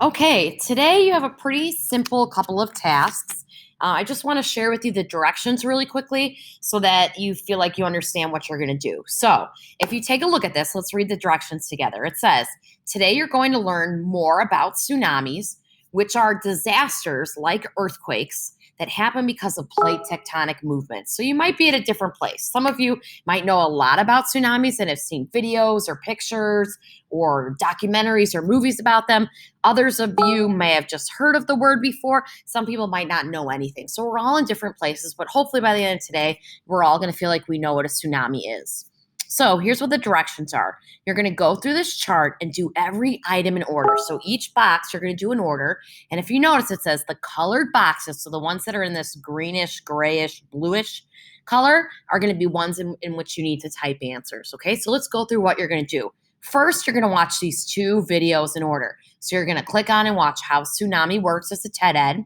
Okay, today you have a pretty simple couple of tasks. I just want to share with you the directions really quickly so that you feel like you understand what you're going to do. So, if you take a look at this, let's read the directions together. It says, today you're going to learn more about tsunamis, which are disasters like earthquakes that happen because of plate tectonic movements. So, you might be at a different place. Some of you might know a lot about tsunamis and have seen videos or pictures or documentaries or movies about them. Others of you may have just heard of the word before. Some people might not know anything. So we're all in different places, but hopefully by the end of today, we're all going to feel like we know what a tsunami is. So here's what the directions are. You're going to go through this chart and do every item in order. So each box you're going to do in order. And if you notice, it says the colored boxes, so the ones that are in this greenish, grayish, bluish color are going to be ones in which you need to type answers. Okay, so let's go through what you're going to do. First, you're going to watch these two videos in order. So you're going to click on and watch how tsunami works as a TED Ed.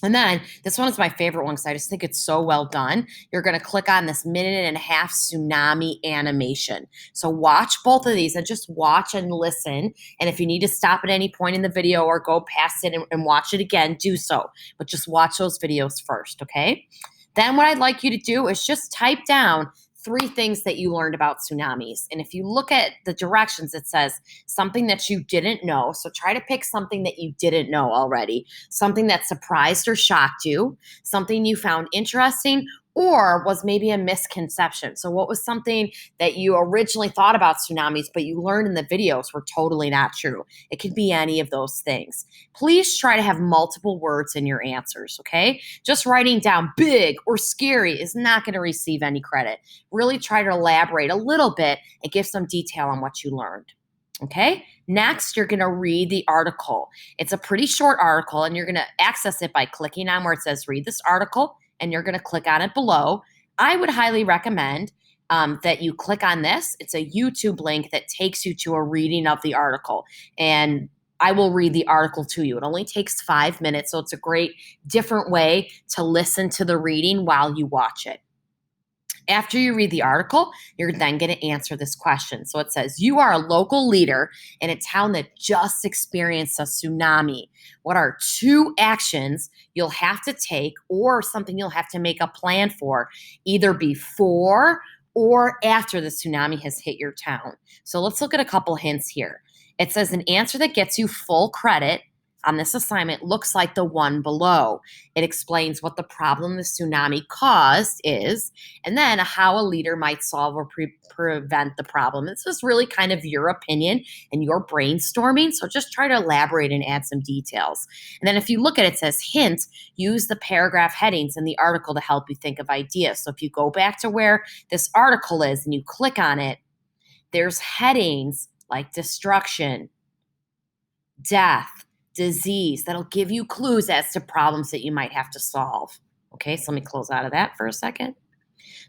And then this one is my favorite one because I just think it's so well done. You're going to click on this 1.5-minute tsunami animation. So watch both of these and just watch and listen. And if you need to stop at any point in the video or go past it and watch it again, do so. But just watch those videos first, okay? Then what I'd like you to do is just type down 3 things that you learned about tsunamis. And if you look at the directions, it says something that you didn't know. So try to pick something that you didn't know already, something that surprised or shocked you, something you found interesting, or was maybe a misconception. So what was something that you originally thought about tsunamis, but you learned in the videos were totally not true? It could be any of those things. Please try to have multiple words in your answers, okay? Just writing down big or scary is not going to receive any credit. Really try to elaborate a little bit and give some detail on what you learned. Okay, next you're going to read the article. It's a pretty short article, and you're going to access it by clicking on where it says read this article, and you're going to click on it below. I would highly recommend that you click on this. It's a YouTube link that takes you to a reading of the article, and I will read the article to you. It only takes 5 minutes, so it's a great different way to listen to the reading while you watch it. After you read the article, you're then going to answer this question. So it says, you are a local leader in a town that just experienced a tsunami. What are 2 actions you'll have to take or something you'll have to make a plan for either before or after the tsunami has hit your town? So let's look at a couple hints here. It says an answer that gets you full credit on this assignment looks like the one below. It explains what the problem the tsunami caused is, and then how a leader might solve or prevent the problem. This is really kind of your opinion and your brainstorming, so just try to elaborate and add some details. And then if you look at it, it says hint, use the paragraph headings in the article to help you think of ideas. So if you go back to where this article is and you click on it, there's headings like destruction, death, disease that'll give you clues as to problems that you might have to solve. Okay, so let me close out of that for a second.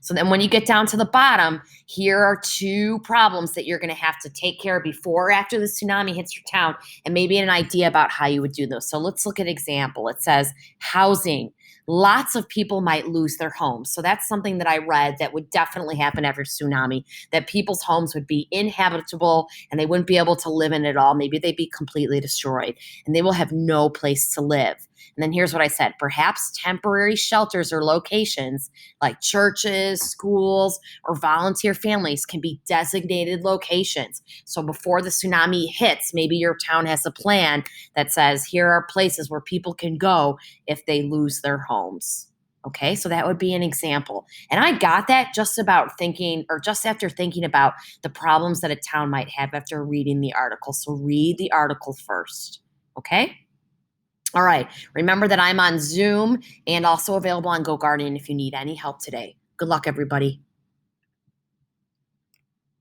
So then when you get down to the bottom, here are 2 problems that you're going to have to take care of before or after the tsunami hits your town, and maybe an idea about how you would do those. So let's look at an example. It says housing. Lots of people might lose their homes. So that's something that I read that would definitely happen after tsunami, that people's homes would be inhabitable and they wouldn't be able to live in it at all. Maybe they'd be completely destroyed and they will have no place to live. And then here's what I said, perhaps temporary shelters or locations like churches, schools, or volunteer families can be designated locations. So before the tsunami hits, maybe your town has a plan that says, here are places where people can go if they lose their homes. Okay, so that would be an example. And I got that just about thinking, or just after thinking about the problems that a town might have after reading the article. So read the article first. Okay? All right. Remember that I'm on Zoom and also available on GoGuardian if you need any help today. Good luck, everybody.